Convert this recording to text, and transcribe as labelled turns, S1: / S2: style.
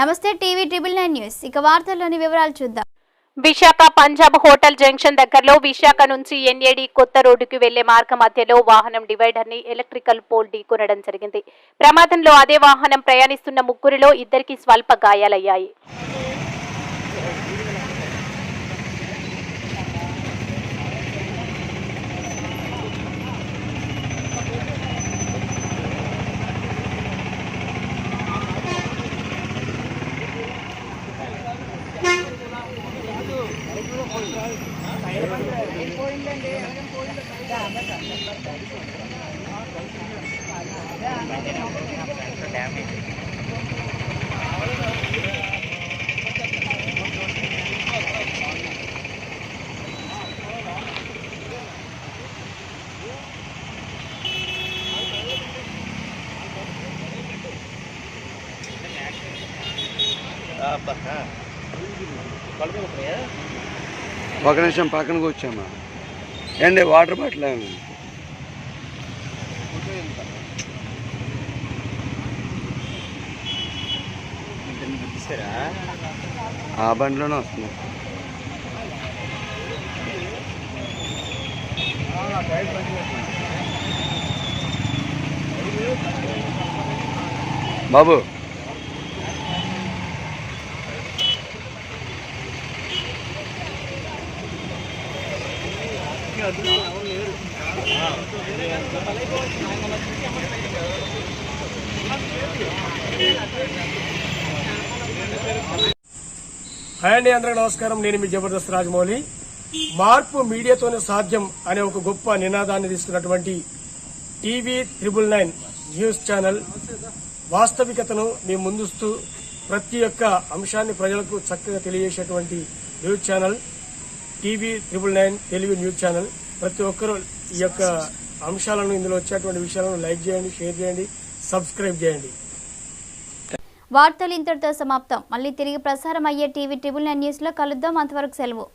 S1: నమస్తే TV triple 9 news ఇక వార్తల్లోని వివరాలు చూద్దాం.
S2: విశాఖ పంజాబ్ హోటల్ జంక్షన్ దగ్గరలో విశాఖ నుంచి ఎన్ఏడి కొత్త రోడ్డుకు వెళ్లే మార్గ మధ్యలో వాహనం డివైడర్ ని ఎలక్ట్రికల్ పోల్ ఢీకొనడం జరిగింది. ప్రమాదంలో అదే వాహనం ప్రయాణిస్తున్న ముగ్గురిలో ఇద్దరికి స్వల్ప గాయాలయ్యాయి.
S3: ఒక నిమిషం పక్కనకు వచ్చామా ఏంటి వాటర్ బాటిల్ ఆ బండిలోనే వస్తుంది. బాబు
S4: హాయ్ అండి, అందరికీ నమస్కారం. నేను మీ జబర్దస్త్ రాజమౌళి. మార్పు మీడియాతోనే సాధ్యం అనే ఒక గొప్ప నినాదాన్ని తీసుకున్నటువంటి టీవీ 999 న్యూస్ ఛానల్ వాస్తవికతను మీ ముందుస్తూ ప్రతి ఒక్క అంశాన్ని ప్రజలకు చక్కగా తెలియజేసేటువంటి news channel TV 999 Telugu news channel. ప్రతి ఒక్కరూ ఈ యొక్క అంశాలను, ఇందులో వచ్చేటువంటి విషయాలను లైక్ చేయండి, షేర్ చేయండి, సబ్స్క్రైబ్ చేయండి.
S1: వార్తలు ఇంతటితో సమాప్తం. మళ్ళీ తిరిగి ప్రసారం అయ్యే టీవీ 999 న్యూస్ లో కలుద్దాం. అంతవరకు సెలవు.